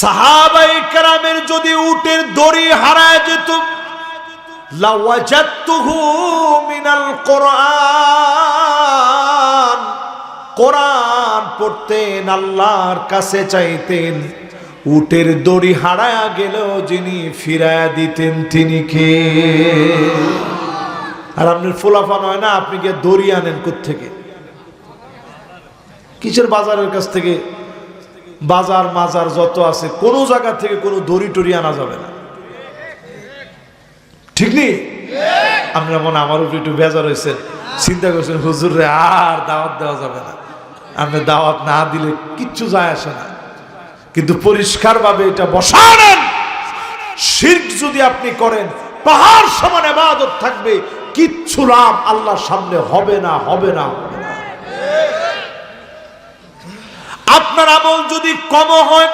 সাহাবায়ে কেরামের যদি উটের দড়ি হারায় যেত লাওয়াজাতুহু মিনাল কোরআন, কোরআন পড়তেন, আল্লাহর কাছে চাইতেন। উটের দড়ি হারায়া গেলেও যিনি ফিরায়া দিতেন তিনি কে? আর আপনার ফুলাফান হয় না, আপনি গিয়ে দড়ি আনেন কোত্থেকে? কিসের বাজারের কাছ থেকে? বাজার মাজার যত আছে কোন জায়গা থেকে কোনো দড়ি টড়ি আনা যাবে না, ঠিক নেই? আপনারা মনে আমার উপরে একটু বেজার হয়েছেন, চিন্তা করছেন হুজুর রে আর দাওয়াত দেওয়া যাবে না। আপনি দাওয়াত না দিলে কিচ্ছু যায় আসে না, কিন্তু পরিষ্কার ভাবে এটা বসানেন। শিরক যদি আপনি করেন, পাহাড় সমান ইবাদত থাকবে, কিচ্ছু লাভ আল্লাহর সামনে হবে না, হবে না, হবে না। আপনার আমল যদি কম হয়,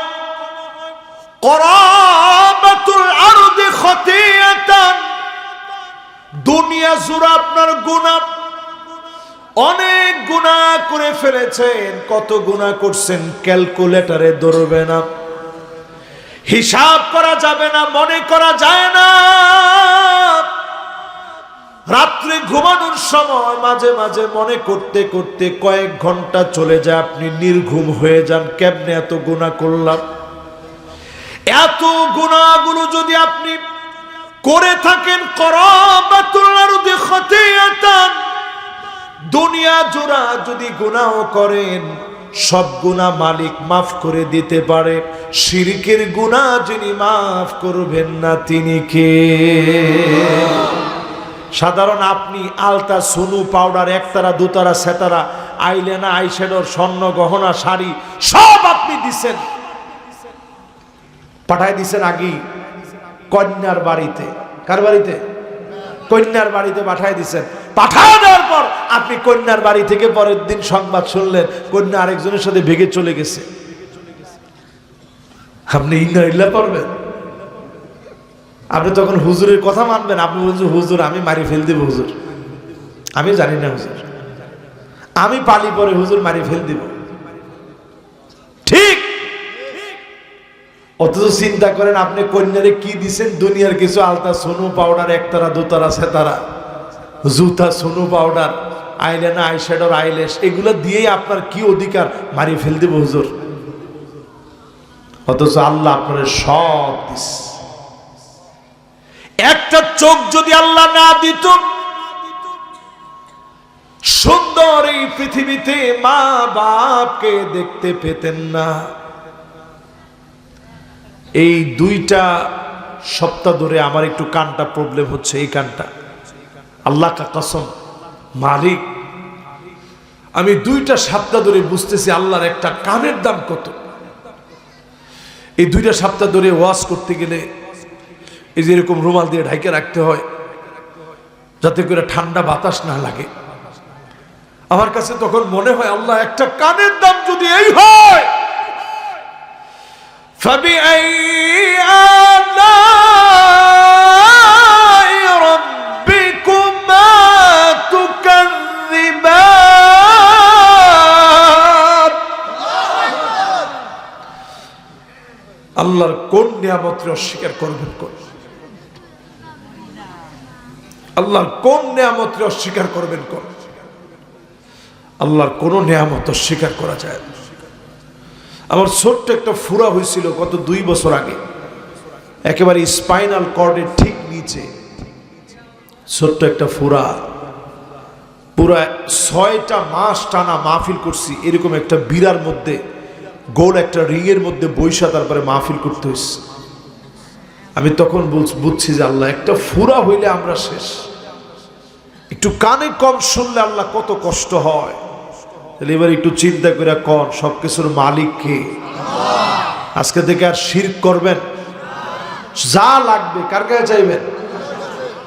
করাবাতুল আরদি খতিয়াতান, দুনিয়া জুড়ে আপনার গুনাহ, অনেক গুনাহ করে ফেলেছেন। কত গুনাহ করছেন ক্যালকুলেটরে ধরবে না, হিসাব করা যাবে না, মনে করা যায় না। রাত্রে ঘুমানোর সময় মাঝে মাঝে মনে করতে করতে কয়েক ঘন্টা চলে যায়, আপনি নির্ঘুম হয়ে যান। কেমনে এত গুনাহ করলাম? এত গুনাহগুলো যদি আপনি করে থাকেন, করাবাতুল আরদি খতিয়াতান, দুনিয়া জোড়া যদি গুনাহ করেন, সব গুনাহ মালিক মাফ করে দিতে পারে। শিরকের গুনাহ যিনি মাফ করবেন না তিনি কে? সাধারণ আপনি আলতা, সুনু, পাউডার, একতারা, দুতারা, সেতারা, আইলেনা, আইশ্যাডোর, স্বর্ণ গহনা, শাড়ি সব আপনি দিছেন, পাঠায় দিছেন আগেই কন্যার বাড়িতে। কার বাড়িতে? কন্যার বাড়িতে পাঠায় দিছেন। পাঠায় দেওয়ার পর আপনি কন্যার বাড়ি থেকে পরের দিন সংবাদ শুনলেন কন্যা আরেকজনের সাথে ভেগে চলে গেছে। আপনি ইন্না ইল্লা পড়বেন? আপনি তখন হুজুরের কথা মানবেন? আপনি বলছেন হুজুর আমি মারি ফেল দিব, হুজুর আমি জানি না, হুজুর আমি পালি পরে হুজুর মারি ফেল দিব। ঠিক। অথচ চিন্তা করেন আপনি কন্যারে কি দিছেন? দুনিয়ার কিছু আলতা, সোনু, পাউডার, একতারা, দুতারা, সেতারা, জুতা, সোনু, পাউডার, আইলাইনার, আইশ্যাডোর, আইল্যাশ, এগুলো দিয়েই আপনার কি অধিকার মারি ফেল দিব, হুজুর? অথচ আল্লাহ আপনার সব দিছে। একটা চোখ যদি আল্লাহ না দিত, সুন্দর এই পৃথিবীতে মা বাপকে দেখতে পেতেন না। এই 2টা সপ্তাহ ধরে আমার একটু কানটা প্রবলেম হচ্ছে, এই কানটা, আল্লাহ কা কসম মালিক, আমি 2টা সপ্তাহ ধরে বুঝতেছি আল্লাহর একটা কানের দাম কত। এই 2টা সপ্তাহ ধরে ওয়াজ করতে গেলে এই যে এরকম রুমাল দিয়ে ঢাইকে রাখতে হয় যাতে করে ঠান্ডা বাতাস না লাগে। আমার কাছে তখন মনে হয় আল্লাহ একটা কানের দাম যদি এই হয়, فبأي آلاء ربكما تكذبان। আল্লাহর কোন নিয়ামতকে অস্বীকার করবেন? আল্লাহর কোন নিয়ামতকে অস্বীকার করবেন? আল্লাহর কোন নিয়ামত অস্বীকার করা যায় না। আমার ছোট্ট একটা ফুরা হয়েছিল গত 2 বছর আগে, একেবারে স্পাইনাল কর্ডের ঠিক নিচে ছোট্ট একটা ফুরা। পুরা 6টা মাস টানা মাহফিল করছি, এরকম একটা বিরার মধ্যে, গোল একটা রিংয়ের মধ্যে বৈশা তারপরে মাহফিল করতে হয়েছে। আমি তখন বুঝছি যে আল্লাহ একটা ফুরা হইলে আমরা শেষ। একটু কানে কম শুনলে আল্লাহ কত কষ্ট হয়। এবার একটু চিন্তা করে কর, সবকিছুর মালিক কে? আজকে থেকে আর শিরক করবেন? যা লাগবে কার কাছে চাইবেন?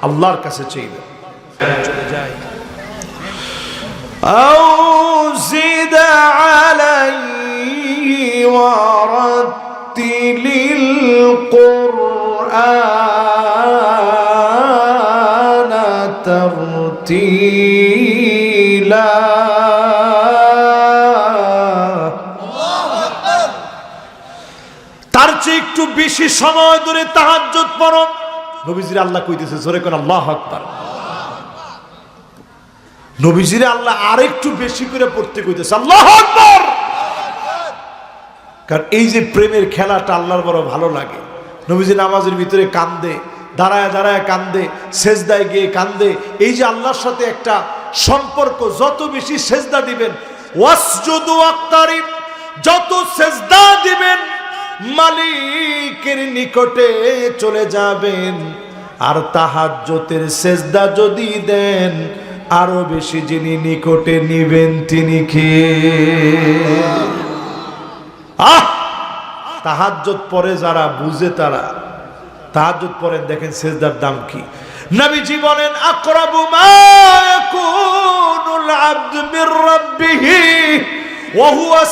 আল্লাহর কাছে চাইবেন। চলে যায় أوزد عليه ورتل القرآن ترتيلا। তার চেয়ে একটু বেশি সময় ধরে তাহাজ্জুদ পড়ো। নবীজির আল্লাহ কইতেছে, জোরে কোন আল্লাহু আকবার। নবীজির আল্লাহ আরেকটু বেশি করে পড়তে কইতেছে, আল্লাহু আকবার। কারণ এই যে প্রেমের খেলাটা আল্লাহর বড় ভালো লাগে। নবীজি নামাজের ভিতরে কান্দে, দাঁড়ায় দাঁড়ায় কান্দে, সেজদায় গিয়ে কান্দে। এই যে আল্লাহর সাথে একটা সম্পর্ক, যত বেশি সেজদা দিবেন, ওয়াসজুদু ওয়াক্তারিব, যত সেজদা দিবেন মালিকের নিকটে চলে যাবেন। আর তাহাজ্জুদের সেজদা যদি দেন, আরো বেশি যিনি নিকটে নিবেন তিনি কে? তাহাজ্জুদ পড়ে যারা বুঝে তারা তাহাজ্জুদ পড়েন, দেখেন সেজদার দাম কি। নবীজি বলেন, আকরাবু মা ইয়াকুনুল আবদু মির রাব্বিহি ওয়া হুয়া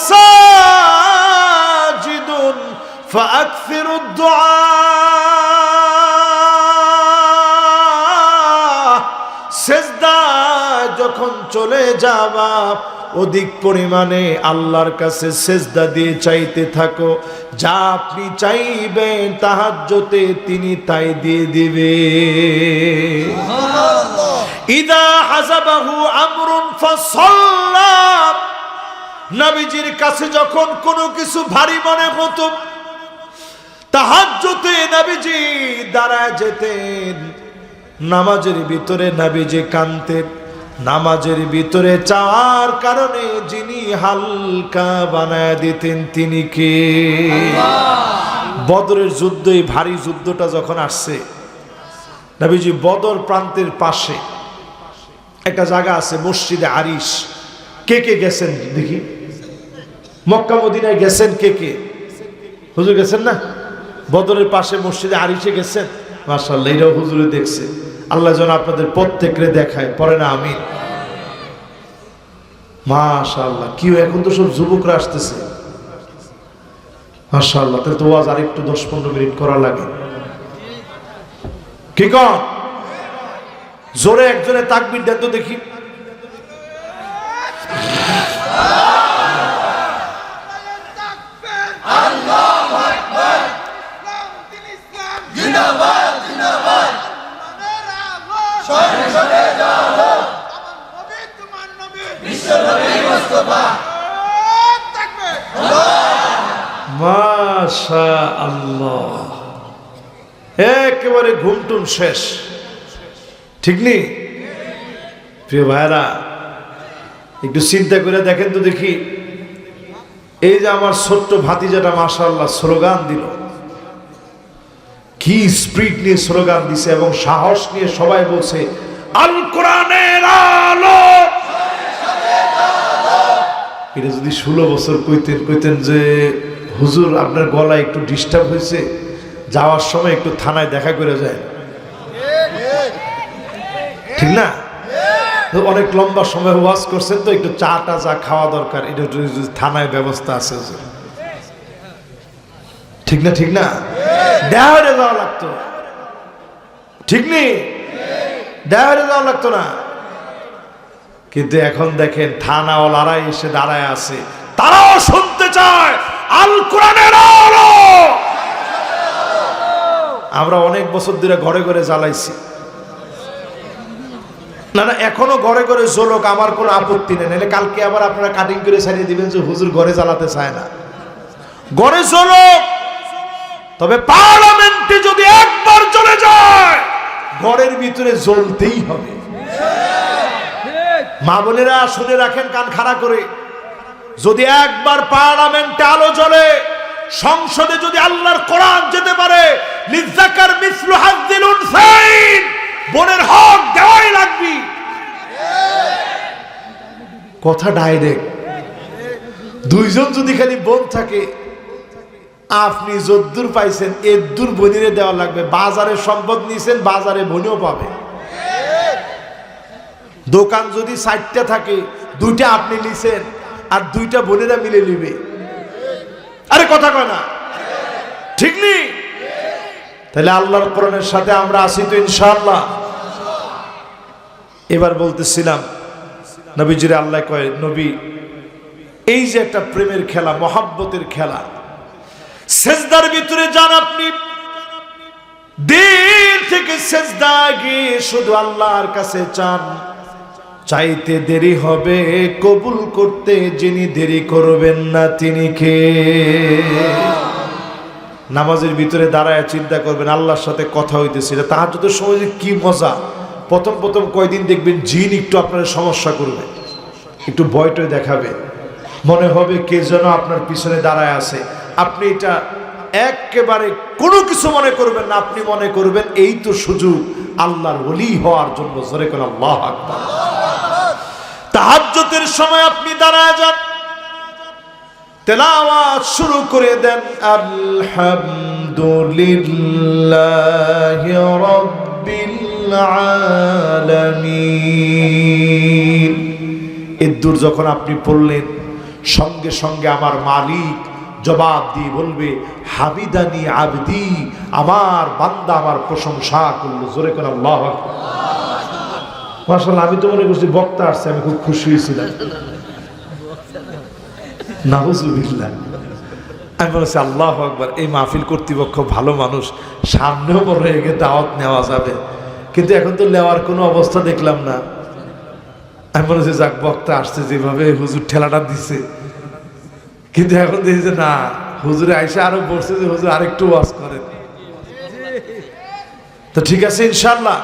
সাজিদুন ফাআকসিরুদ দুআ। সেজদা যখন চলে যাবা, অধিক পরিমাণে আল্লাহর কাছে সেজদা দিয়ে চাইতে থাকো। যা আপনি চাইবেন তাহাজ্জুদে তিনি তাই দিয়ে দিবে। ইদা হাযাবাহু আমরুন ফাসাল্লা, নবীজির কাছে যখন কোনো কিছু ভারী মনে হতো, তাহাজ্জুদে নবীজি দাঁড়ায় যেতেন। নামাজের ভিতরে নবীজি কাঁদতেন। নামাজের ভিতরে চাওয়ার কারণে যিনি হালকা বানায় দিতেন তিনি কে? বদরের যুদ্ধ, এই ভারী যুদ্ধটা যখন আসছে, নবীজি বদর প্রান্তের পাশে একটা জায়গা আছে মসজিদে আরিশ। কে কে গেছেন দেখি? মক্কা মদিনায় গেছেন কে কে? হুজুর গেছেন না? বদরের পাশে মসজিদে আরিশে গেছেন? মাশাআল্লাহ, এটাও হুজুরে দেখছে। আল্লাহ যেন আপনাদের প্রত্যেকরে দেখায়, পড়ে না আমিন। মাশাআল্লাহ, কি এখন তো সব যুবকরা আসতেছে। মাশাআল্লাহ, তাহলে তো ওয়াজ আরেকটু 10-15 মিনিট করা লাগে। কি কন? জোরে একজনে তাকবীর দেন তো দেখি। আল্লাহু আকবার। জিন্দাবাদ জিন্দাবাদ। সংসদে যাব নবী, তোমার নবী বিশ্বনবী মুস্তাফা। তাকবীর। মাশাআল্লাহ, একেবারে ঘুমটুম শেষ, ঠিক নেই? প্রিয় ভাইরা, একটু চিন্তা করে দেখেন তো দেখি, এই যে আমার ছোট্ট ভাতিজাটা মাশাআল্লাহ স্লোগান দিল, কি স্পিরিট নিয়ে স্লোগান দিছে এবং সাহস নিয়ে সবাই বলছে আল কোরআনের আলো। এটা যদি 16 বছর কইতেন যে হুজুর আপনার গলায় একটু ডিস্টার্ব হয়েছে, যাওয়ার সময় একটু থানায় দেখা করে যায়, ঠিক না? অনেক লম্বা সময় ওয়াজ করছেন তো, একটু চা খাওয়া দরকার, এটা থানায় ব্যবস্থা আছে, ঠিক না? ঠিক না? দেওয়ারে যাওয়া লাগতো, ঠিক নেই? দেওয়ারে যাওয়া লাগতো না। কিন্তু এখন দেখেন থানাওয়ালারাই এসে দাঁড়ায় আছে, তারাও শুনতে চায় আল কোরআনের আলো। আমরা অনেক বছর ধরে ঘরে ঘরে জ্বালাইছি, না না, এখনো ঘরে ঘরে জ্বলুক, আমার কোনো আপত্তি নেই। নাহলে কালকে আবার আপনারা কাটিং করে ছাড়িয়ে দিবেন যে হুজুর ঘরে জ্বালাতে চায় না। ঘরে জ্বলুক, তবে পার্লামেন্টে যদি একবার চলে যায়, ঘরের ভিতরে জ্বলতেই হবে। মা বোনেরা শুনে রাখেন কান খাড়া করে, যদি একবার পার্লামেন্টে আলো জ্বলে, সংসদে যদি আল্লাহর কোরআন যেতে পারে, লিযাকার মিসলু হাযযিল উনসাইন, বোনের হক দেওয়াই লাগবে। কথা ডাইরেক্ট। দুইজন যদি খালি বোন থাকে, আপনি যদ্দূর পাইছেন এদ্দূর বোনিরে দেওয়া লাগবে। বাজারে সম্পদ নিছেন, বাজারে বোনও পাবে। দোকান যদি 4টা থাকে, 2টা আপনি নিছেন আর 2টা বোনেরা মিলে নিবে। আরে কথা কয় না, ঠিক নেই? তাহলে আল্লাহর কোরআনের সাথে আমরা আছি তো ইনশাআল্লাহ। এবার বলতেছিলাম, নবীজিরে আল্লাহ কয়, নবী এই যে একটা প্রেমের খেলা, মহাব্বতের খেলা, সেজদার ভিতরে যান আপনি, দিল থেকে সেজদা গিয়ে শুধু আল্লাহর কাছে চান। চাইতে দেরি হবে, কবুল করতে যিনি দেরি করবেন না তিনি কে? নামাজের ভিতরে দাঁড়ায় চিন্তা করবেন আল্লাহর সাথে কথা হইতেছে। তাহাজ্জুদের সময় যে কি মজা! প্রথম প্রথম কয়দিন দেখবেন জিন একটু আপনার সমস্যা করবে, একটু ভয়টয় দেখাবে, মনে হবে কে যেন আপনার পিছনে দাঁড়ায় আছে। আপনি এটা একেবারে কোনো কিছু মনে করবেন না, আপনি মনে করবেন এই তো সুযোগ আল্লাহর ওলি হওয়ার জন্য। জোরে করে আল্লাহু আকবার। তাহাজ্জুদের সময় আপনি দাঁড়ায় যান, তেলাওয়াত শুরু করে দেন, আলহামদুলিল্লাহি রাব্বিল আলামিন। এদুর যখন আপনি পড়লেন, সঙ্গে সঙ্গে আমার মালিক জবাব দিয়ে বলবে, হামিদানি আবদি, আমার বান্দা আমার প্রশংসা করলো। জোরে করে আল্লাহু আকবার। মাশাআল্লাহ, আমি তো মনে করছি বক্তা আসছে, আমি খুব খুশি হয়েছিলাম। নাউজুবিল্লাহ। আমি বলেছি আল্লাহু আকবার, এই মাহফিল কর্তৃপক্ষ ভালো মানুষ, সামনেও বড় হয়ে গিয়ে দাওয়াত নেওয়া যাবে, কিন্তু এখন তো নেওয়ার কোনো অবস্থা দেখলাম না। আমি বলেছি যাক, বক্তা আসছে, যেভাবে হুজুর ঠেলাটা দিছে, কিন্তু এখন দেখি যে না, হুজুরে আইসা আরো বলছে যে হুজুর আরেকটু ওয়াজ করেন। তো ঠিক আছে ইনশাল্লাহ,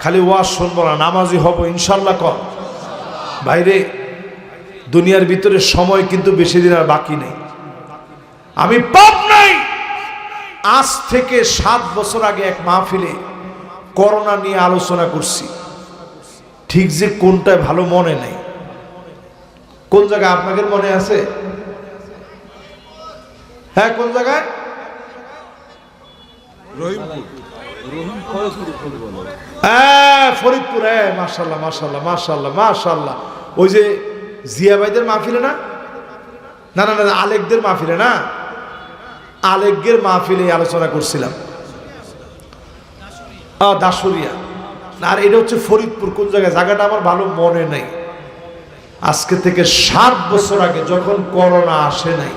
খালি ওয়াজ শুনবো না, নামাজি হব ইনশাল্লাহ। কর বাইরে, দুনিয়ার ভিতরে সময় কিন্তু বেশি দিন আর বাকি নেই। আমি পাপ নাই, আজ থেকে 7 বছর আগে এক মাহফিলে করোনা নিয়ে আলোচনা করছি। ঠিক যে কোনটায় ভালো মনে নেই। কোন জায়গায় আপনাদের মনে আছে? হ্যাঁ, কোন জায়গায়? হ্যাঁ, ফরিদপুর। হ্যাঁ, মাশাআল্লাহ মাশাআল্লাহ মাশাআল্লাহ মাশাআল্লাহ। ওই যে জিয়া ভাইদের মাহফিলে না? না না না, আলেকদের মাহফিলে না, আলেকদের মাহফিলে আলোচনা করছিলাম। দাসুরিয়া। আর এটা হচ্ছে ফরিদপুর। কোন জায়গায় জায়গাটা আমার ভালো মনে নেই। আজকে থেকে 7 বছর আগে যখন করোনা আসে নাই,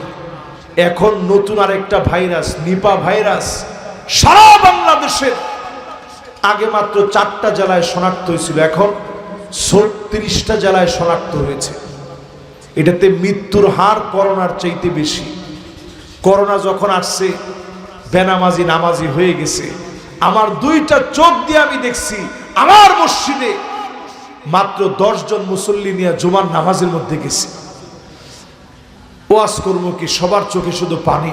এখন নতুন আরেকটা ভাইরাস, নিপা ভাইরাস, সারা বাংলাদেশের আগে মাত্র 4টা জেলায় শনাক্ত হয়েছিল, এখন 36টা জেলায় শনাক্ত হয়েছে। এটাতে মৃত্যুর হার করোনার চাইতে বেশি। করোনা যখন আসছে, বেনামাজি নামাজি হয়ে গেছে। আমার 2টা চোখ দিয়ে আমি দেখছি, আমার মসজিদে মাত্র 10 জন মুসল্লি নিয়ে জুমার নামাজের মধ্যে গেছি। ওয়াজ করবো কি, সবার চোখে শুধু পানি।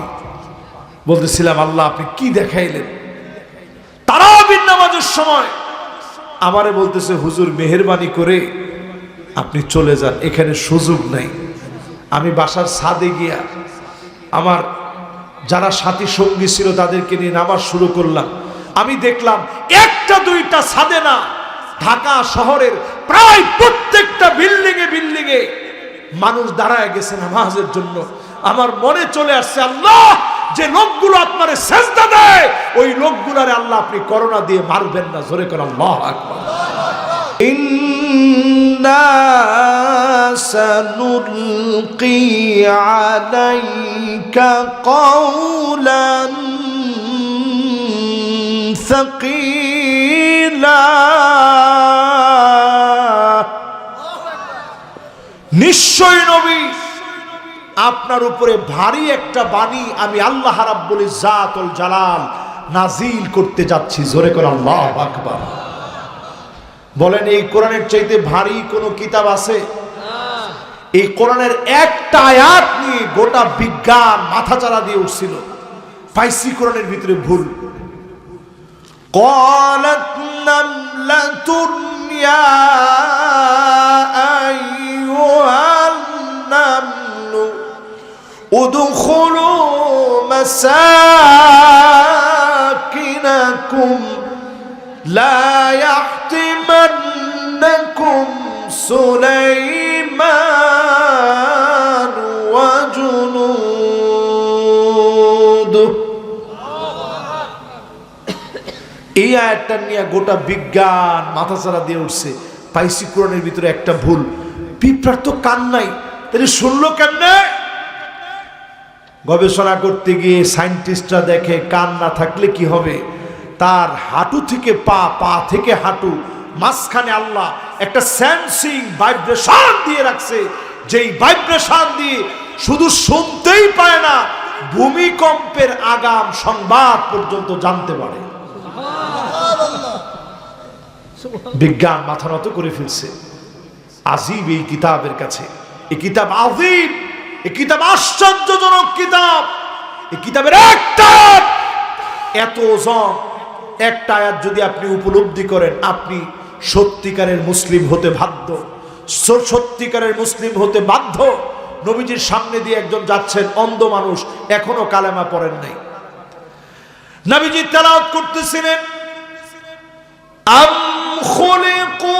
বলতেছিলাম আল্লাহ আপনি কি দেখাইলেন। তারাবির নামাজের সময় আমারে বলতেছে, হুজুর মেহেরবানি করে আপনি চলে যান, এখানে সুযোগ নাই। আমি বাসার ছাদে গিয়া আমার যারা সাথী সঙ্গী ছিল তাদেরকে নিয়ে নামাজ শুরু করলাম। আমি দেখলাম 1টা 2টা ছাদে না, ঢাকা শহরের প্রায় প্রত্যেকটা বিল্ডিংয়ে বিল্ডিংয়ে মানুষ দাঁড়ায় গেছে নামাজের জন্য। আমার মনে চলে আসছে, আল্লাহ যে লোকগুলো আপনারে সেজদা দেয়, ওই লোকগুলারে আল্লাহ আপনি করোনা দিয়ে মারবেন না। জোরে করে আল্লাহু আকবার। ইন্না সানুলকি আলাইকা কওলান সাকিলা। নিশ্চয় নবী, আপনার উপরে ভারী একটা বাণী আমি আল্লাহ রাব্বুল ইজ্জাতুল জালাল নাজিল করতে যাচ্ছি। জোরে করে আল্লাহু আকবার। বলেন, এই কোরআনের চাইতে ভারী কোন কিতাব আছে? এই কোরআনের একটা আয়াত নিয়ে গোটা বিজ্ঞান মাথাচাড়া দিয়ে উঠছিল। পাইছি কোরআনের ভিতরে ভুল। قالت نملة يا أيها النمل ادخلوا مساكنكم لا يحطمنكم سليمان وجنوده। এই আয়াতটা নিয়ে গোটা বিজ্ঞান মাথাচাড়া দিয়ে উঠছে। পাইছি কোরআনের ভিতরে একটা ভুল। পিঁপড়ার তো কান নাই, তাহলে শুনলো কেমনে? গবেষণা করতে গিয়ে সায়েন্টিস্টরা দেখে কান না থাকলে কি হবে, তার হাঁটু থেকে পা, পা থেকে হাঁটু, মাঝখানে আল্লাহ একটা সেন্সিং ভাইব্রেশন দিয়ে রাখছে, যেই ভাইব্রেশন দিয়ে শুধু শুনতেই পায় না, ভূমিকম্পের আগাম সংবাদ পর্যন্ত জানতে পারে। বিজ্ঞান মাথা নত করে ফেলছে আজিব এই কিতাবের কাছে। এই কিতাব আজিব, এই কিতাব আশ্চর্যজনক কিতাব। এই কিতাবের একটা এত ওজন, একটা আয়াত যদি আপনি উপলব্ধি করেন, আপনি সত্যিকারের মুসলিম হতে বাধ্য, সত্যিকারের মুসলিম হতে বাধ্য। নবীজির সামনে দিয়ে একজন যাচ্ছেন, অন্ধ মানুষ, এখনো কালেমা পড়েন নাই। নবীজি তেলাওয়াত করতেছিলেন, আম খুলিকু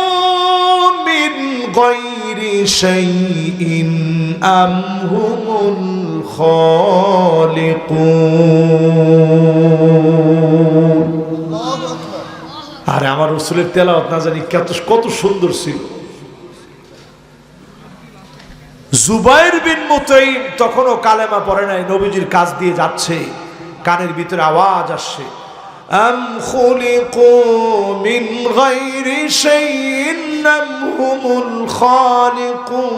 মিন গায়রি শাইইন আম হুমুল খালিকুন। আরে আমার রাসূলের তেলাওয়াত না জানি কত সুন্দর ছিল। জুবাইর বিন মুতাইম তখনও কালেমা পড়ে নাই, নবীজির কাছ দিয়ে যাচ্ছে, কানের ভিতরে আওয়াজ আসছে, আম খুলিকু মিন গায়রি শাইইন আম হুমুল খালিকুন।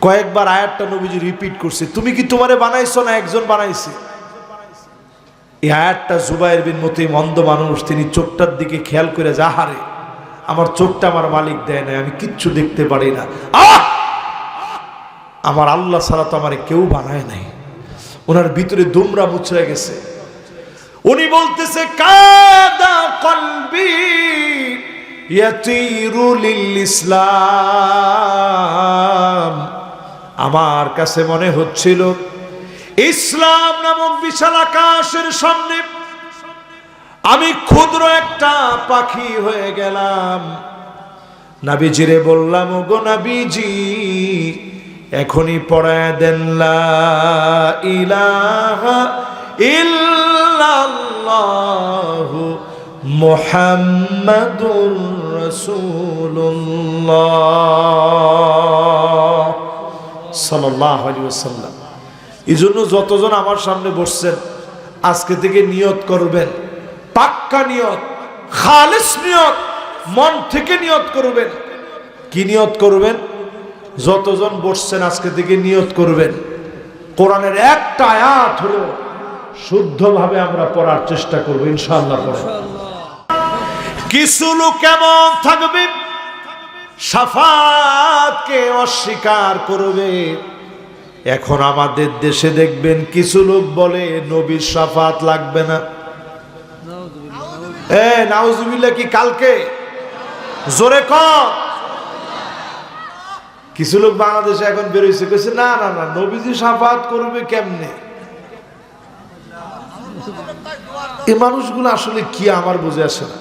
কয়েকবার আয়াতটা নবীজি রিপিট করছে, তুমি কি তোমারে বানাইছো না একজন বানাইছে? এই আয়াতটা জুবাইর বিন মুতাইম অন্ধ মানুষ, তিনি চোখটার দিকে খেয়াল করে, যাহারে আমার চোখটা আমার মালিক দেয় না, আমি কিচ্ছু দেখতে পারি না, আমার আল্লাহ ছাড়া তো আমার কেউ বানায় নাই। ওনার ভিতরে দুমরা মুচড়ে গেছে। উনি বলতেছে, কাদা কলবি ইয়াতিরু লিল ইসলাম। আমার কাছে মনে হচ্ছিল ইসলাম নামক বিশাল আকাশের সামনে আমি ক্ষুদ্র একটা পাখি হয়ে গেলাম। নবীজিরে বললাম, ওগো নবীজি, এখনই পড়ায় দেন লা ইলাহা ইল্লাল্লাহু মুহাম্মাদুর রাসূলুল্লাহ সাল্লাল্লাহু আলাইহি ওয়াসাল্লাম। এজন্য যতজন আমার সামনে বসছেন, আজকে থেকে নিয়ত করবেন, পাক্কা নিয়ত, খালিস নিয়ত, মন থেকে নিয়ত করবেন। কি নিয়ত করবেন? যতজন বসছেন আজকে থেকে নিয়ত করবেন, কোরআনের একটা আয়াত হলো শুদ্ধভাবে আমরা পড়ার চেষ্টা করব, ইনশাআল্লাহ। কিছু লোক কেমন থাকবে, শাফাতকে অস্বীকার করবে। এখন আমাদের দেশে দেখবেন কিছু লোক বলে নবীর শাফাত লাগবে না। নাউজুবিল্লাহ কি কালকে? জোরে কর। কিছু লোক বাংলাদেশে এখন বেরোইছে, কইছে না না না, নবীজি শাফাত করবে কেমনে? এই মানুষগুলো আসলে কি আমার বুঝে আসে না।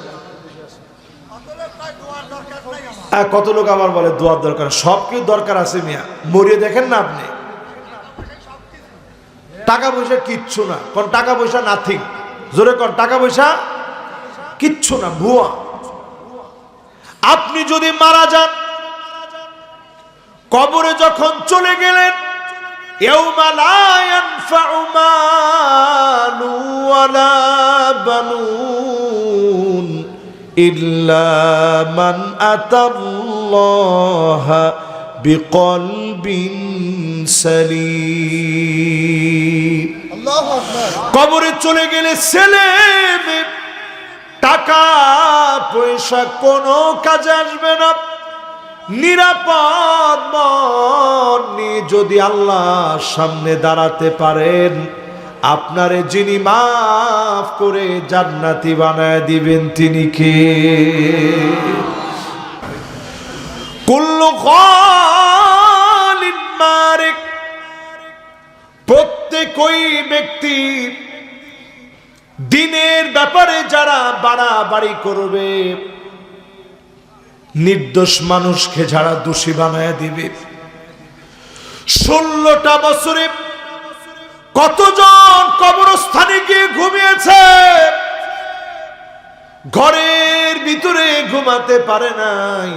কত লোক আবার বলে দোয়ার দরকার, সব কিছু দরকার আছে মিয়া, মরিয়ে দেখেন না আপনি। টাকা পয়সা কিচ্ছু না, কোন টাকা পয়সা নাথিং। জোরে কোন টাকা পয়সা কিচ্ছু না, ভুয়া। আপনি যদি মারা যান, কবরে যখন চলে গেলেন, ইয়াউমা লা ইয়ানফাউ মালু ওয়ালা বানুন ইল্লা মান আতাল্লাহা বিকলবিন সালিম। আল্লাহু আকবার। কবরে চলে গেলে ছেলে মেয়ে, টাকা পয়সা কোনো কাজে আসবে না। নিরাপদ মন নিয়ে যদি আল্লাহর সামনে দাঁড়াতে পারেন, আপনারে যিনি মাফ করে জান্নাতি বানায় দিবেন তিনি কে? কুল্লু খালিন মারিক। প্রত্যেকই ব্যক্তি দিনের ব্যাপারে যারা বাড়াবাড়ি করবে, নির্দোষ মানুষকে যারা দোষী বানায় দিবে। 16টা বছরে কতজন কবরস্থানে গিয়ে ঘুমিয়েছে, ঘরের ভিতরে ঘুমাতে পারে নাই।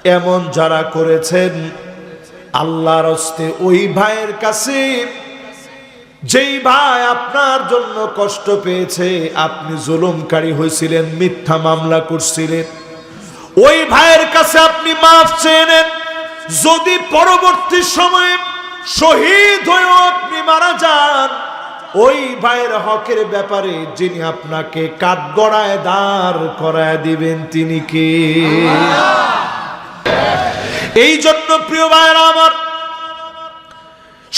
এমন যারা করেছেন আল্লাহর হস্তে ওই ভাইয়ের কাছে, যেই ভাই আপনার জন্য কষ্ট পেয়েছে, আপনি জুলুমকারী হয়েছিলেন, মিথ্যা মামলা করছিলেন, ওই ভাইয়ের কাছে আপনি মাফ চেয়ে নেন। যদি পরবর্তী সময়ে শহীদ হয়েও আপনি মারা যান, ওই ভাইয়ের হকের ব্যাপারে যিনি আপনাকে কাঠগড়ায় দাঁড় করায় দিবেন তিনি কে? এই জন্য প্রিয় ভাইরা আমার,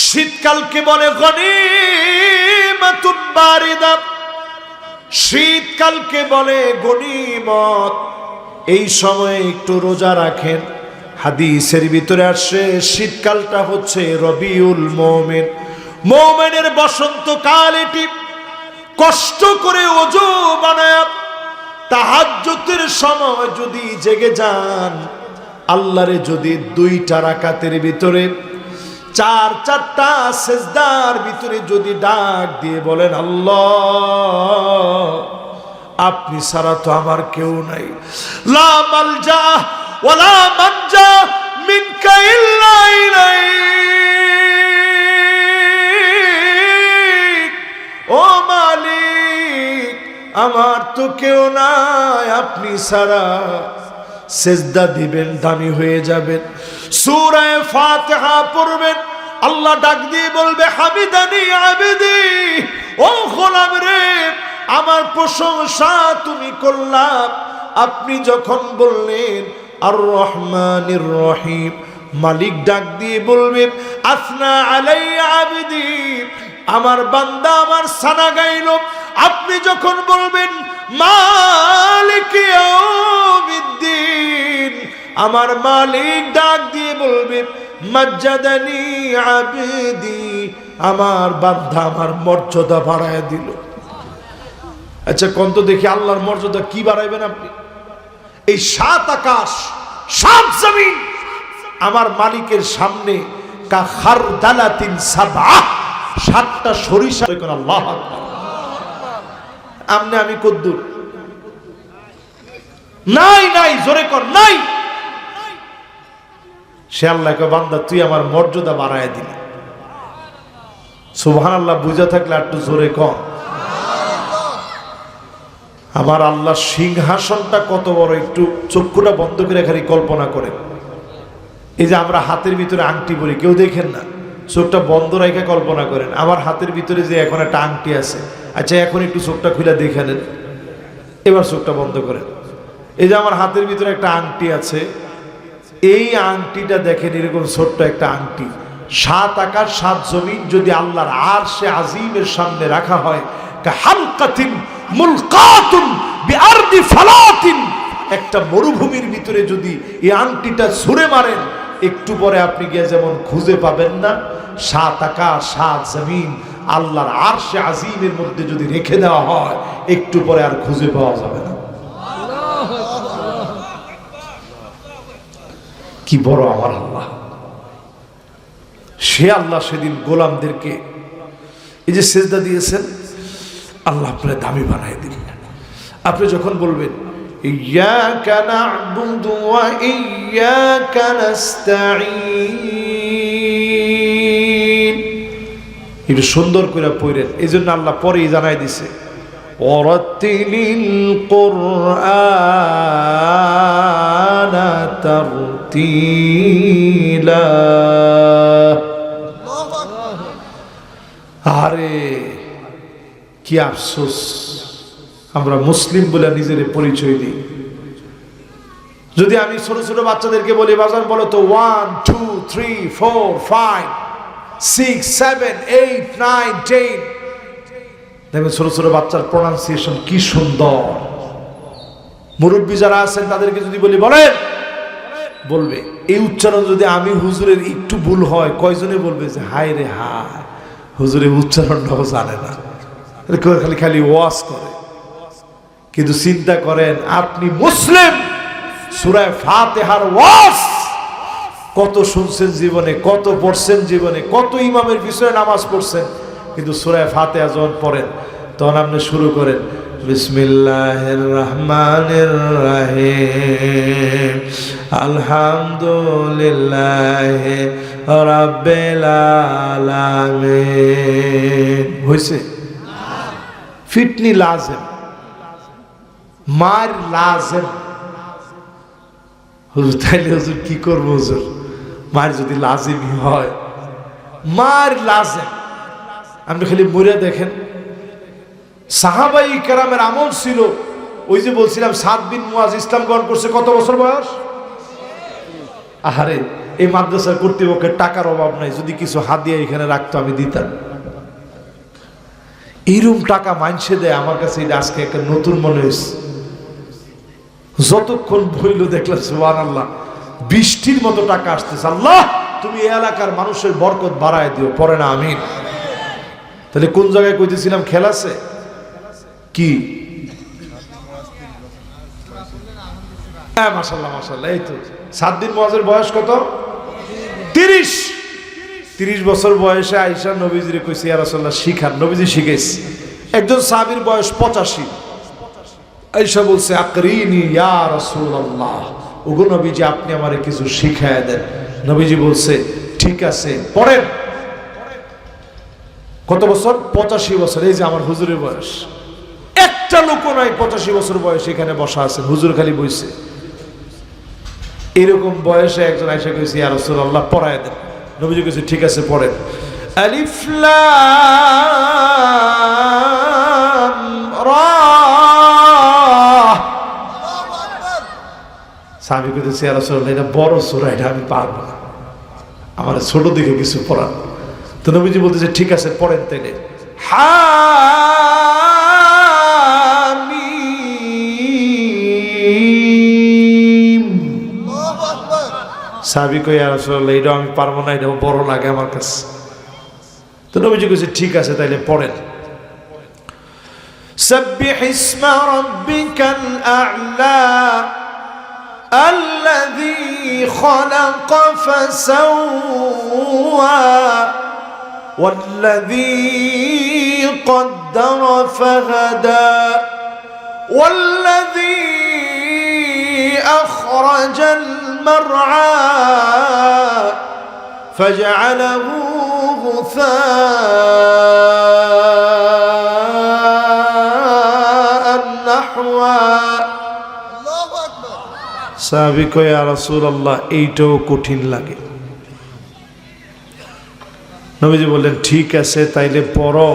শীতকালকে বলে গনিমাতুন বারিদা, শীতকালকে বলে গনিমত। এই সময়ে একটু রোজা রাখেন। হাদিসের ভিতরে আসে শীতকালটা হচ্ছে রবিউল মুমিন, মুমিনের বসন্তকাল। এটি কষ্ট করে ওযু বানায় তাহাজ্জুদের সময় যদি জেগে যান, আল্লাহরে যদি 2টা রাকাতের ভিতরে 4টা সেজদার ভিতরে যদি ডাক দিয়ে বলেন, আল্লাহ আপনি ছাড়া তো আমার কেউ নাই, লা মালজা ওয়ালা মানজা মিনকা ইল্লা ইলাইক, ও মালিক আমার তো কেউ নাই, আপনি ছাড়া। সেজদা দিবেন, দামি হয়ে যাবেন, সূরা ফাতিহা পড়বেন, আল্লাহ ডাক দিয়ে বলবে হামিদানি আবিদি, ও গোলাম রে আমার প্রশংসা তুমি করলা। আপনি যখন বললেন আর রহমানির রহিম, মালিক ডাক দিয়ে বলবেন আসনা আলাইয়া আবিদি, আমার বান্দা আমার সানা গাইল। আপনি যখন বলবেন মালিক ইয়াউমিদ্দিন, আমার মালিক ডাক দিয়ে বলবে মাজ্জাদানি আবিদি, আমার বান্দা আমার মর্যাদা বাড়ায় দিল। আচ্ছা কোন তো দেখি আল্লাহর মর্যাদা কি বাড়াইবেন আপনি? এই 7 আকাশ 7 জমিন আমার মালিকের সামনে কা খারদালাতিন সাবআ, 7টা সরিষা। আল্লাহু আকবার। আমনে আমি কদ্দুর নাই নাই, জোরে কর নাই। সে আল্লাহকে বান্দা তুই আমার মর্যাদা বাড়ায় দিলি। সুবহানাল্লাহ বুঝা থাকলে একটু জোরে কর। আমার আল্লাহ সিংহাসনটা কত বড়, একটু চক্ষুটা বন্ধ করে খালি কল্পনা করেন। এই যে আমরা হাতের ভিতরে আংটি পরি, কেউ দেখেন না, চোখটা বন্ধ রেখে কল্পনা করেন আমার হাতের ভিতরে যে এখন একটা আংটি আছে। আচ্ছা এখন একটু চোখটা খুলে দেখে নেন, এবার চোখটা বন্ধ করেন। এই যে আমার হাতের ভিতরে একটা আংটি আছে, এই আংটিটা দেখেন এরকম ছোট্ট একটা আংটি। 7 আকাশ 7 জমিন যদি আল্লাহর আরশে আজিমের সামনে রাখা হয়, কাহালকাতিন মুলকাতুন বিআরদি ফালাতিন, একটা মরুভূমির ভিতরে যদি এই আংটিটা ছুঁড়ে মারেন, একটু পরে আপনি গিয়ে যেমন খুঁজে পাবেন না, 7 আকাশ 7 জমিন আল্লাহর আরশে আজিমের মধ্যে যদি রেখে দেওয়া হয়, একটু পরে আর খুঁজে পাওয়া যাবে না। কি বড় আমার আল্লাহ! সে আল্লাহ সেদিন গোলামদেরকে এই যে সেজদা দিয়েছেন, আল্লাহ আপনার দামি বানায় দিলেন। আপনি যখন বলবেন ইয়্যাকা না'বুদু ওয়া ইয়্যাকা নাস্তাঈন, একটু সুন্দর করে পড়েন। এই জন্য আল্লাহ পরেই জানাই দিছে ওয়ারাতিলিল কুরআনা তারতিলা। আরে কি আফসোস, আমরা মুসলিম বলে নিজের পরিচয় দিই। যদি আমি ছোট ছোট বাচ্চাদেরকে বলি বাজান বলো তো 1 2 3 4 5 6 7 8 9 10, দেখবেন ছোট ছোট বাচ্চার প্রোনাউন্সিয়েশন কি সুন্দর। মুরব্বী যারা আছেন তাদেরকে যদি বলি বলেন, বলবে এই উচ্চারণ যদি আমি হুজুরের একটু ভুল হয়, কয়জনে বলবে যে হায় রে হায়, হুজুরের উচ্চারণটাও জানে না, খালি খালি ওয়াজ করে। কিন্তু চিন্তা করেন আপনি মুসলিম, সূরা ফাতিহার ওয়াজ কত শুনছেন জীবনে, কত পড়ছেন জীবনে, কত ইমামের পিছনে নামাজ পড়ছেন, কিন্তু সূরা ফাতিহা যখন পড়েন তখন আপনি শুরু করেন বিসমিল্লাহির রহমানির রহিম আলহামদুলিল্লাহি রাব্বিল আলামিন। হইছে? ফিটনি লাজেম, মার লাজেম। হুজুর তাইলে হুজুর কি করবো? হুজুর মার যদি লাজিমই হয়, মার লাজেম। আপনি খালি মরে দেখেন, সাহাবাই কেরামের আমল ছিল। ওই যে বলছিলাম সাদ বিন মুয়াজ ইসলাম গ্রহণ করছে কত বছর বয়স? আহারে, এই মাদ্রাসার কর্তৃপক্ষের টাকার অভাব নাই, যদি কিছু হাদিয়া এখানে রাখতো আমি দিতাম। এইরকম টাকা মানছে দেয়, আমার কাছে এটা আজকে একটা নতুন মনে হয়েছে। যতক্ষণ বইল দেখলাম সুবহানাল্লাহ, বৃষ্টির মতো টাকা আসতেছে। আল্লাহ তুমি এই এলাকার মানুষের বরকত বাড়ায় দিও, পরে না আমিন। তাহলে কোন জায়গায় কইতেছিলাম খেল আছে কি? হ্যাঁ মাশাআল্লাহ মাশাআল্লাহ। এই তো সাদ বিন মুয়াজের বয়স কত? 30 বছর বয়সে আয়েশা নবীজিরে কইছে ইয়া রাসূলুল্লাহ শিখান। নবীজি শিখাইছে। একজন সাহাবীর বয়স 85। আয়েশা বলছে আকরিনি ইয়া রাসূলুল্লাহ, ওগো নবীজি আপনি আমারে কিছু শিখায়া দেন। নবীজি বলছে ঠিক আছে পড়েন। কত বছর? 85 বছর। এই যে আমার হুজুরের বয়স, একটা লোক নাই 85 বছর বয়স এখানে বসা আছে, হুজুর খালি বইছে। এরকম বয়সে একজন আয়েশা কইছে ইয়া রাসূলুল্লাহ পড়ায় দেন। নবীজি কইছে ঠিক আছে পড়েন। আলিফ লাম রা। সাহাবী কইতেছে ইয়া রাসূলুল্লাহ এটা বড় সূরা, এটা আমি পারবো না, আমার ছোট দিকে কিছু পড়ান। তো নবীজি বলতেছে ঠিক আছে পড়েন তাইলে। হামিম। সাহাবী কই ইয়া রাসূলুল্লাহ এটা আমি পারবো না, এটা বড় লাগে আমার কাছে। তো নবীজি কইছে ঠিক আছে তাইলে পড়েন। সাব্বিহ ইসমা রাব্বিকাল আ'লা الذي خلق فسوى والذي قدر فهدى والذي أخرج المرعى فجعله غثاء نحوا। সাহাবী কয় ইয়া রাসূলুল্লাহ এইটাও কঠিন লাগে। নবীজি বললেন ঠিক আছে তাইলে পড়ো।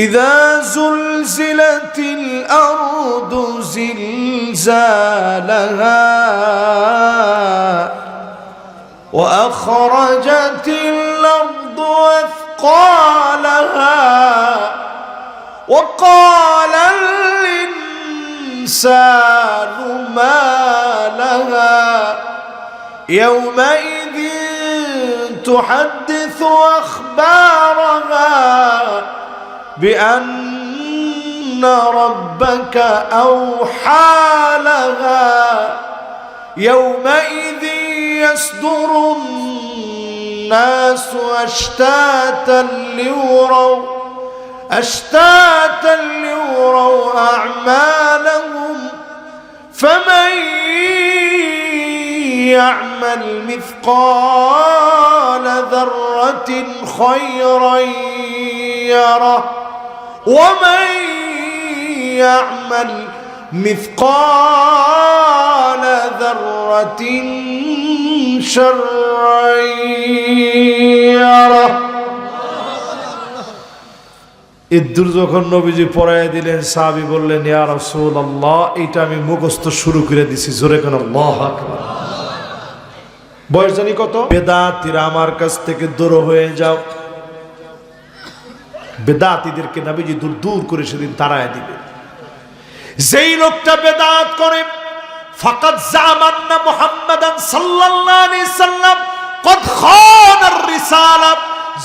ইযা যুলজিলাতিল আরদু জিলজালাহা ওয়া আখরাজাতিল আরদু আথqালাহা ওয়া ক্বালাল الإنسان ما لها يومئذ تحدث أخبارها بأن ربك أوحى لها يومئذ يصدر الناس أشتاتا ليروا أعمالهم فمن يعمل مثقال ذرة خيرا يره ومن يعمل مثقال ذرة شرا يره। ইদ্দুর যখন নবীজি পড়াইয়া দিলেন, সাহাবী বললেন ইয়া রাসূলুল্লাহ এটা আমি মুখস্থ শুরু করে দিছি। জোরে কোন আল্লাহু আকবার। বয়স জানি কত? বেদাতীরা আমার কাছ থেকে দূর হয়ে যাও। বেদাতীদেরকে নবীজি দূর দূর করে সেদিন তাড়ায় দিবে। যেই লোকটা বেদাত করে ফাকাদ জামান্না মুহাম্মাদান সাল্লাল্লাহু আলাইহি সাল্লাম কদ খানার রিসালা।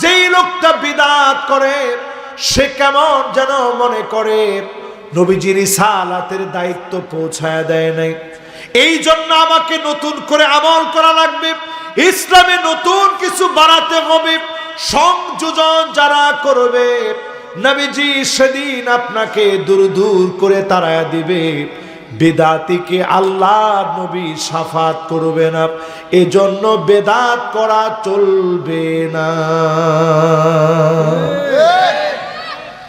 যেই লোকটা বিদআত করে সে কেমন যেন মনে করে নবীজির রিসালাতের দায়িত্ব পৌঁছায় দেয় নাই। এই জন্য আমাকে নতুন করে আমল করা লাগবে, ইসলামে নতুন কিছু বাড়াতে হবে। সংযোজন যারা করবে নবীজি সেদিন আপনাকে দূর দূর করে তাড়ায়া দিবে। বেদাতিকে আল্লাহ নবী শাফাত করবে না, এজন্য বেদাত করা চলবে না।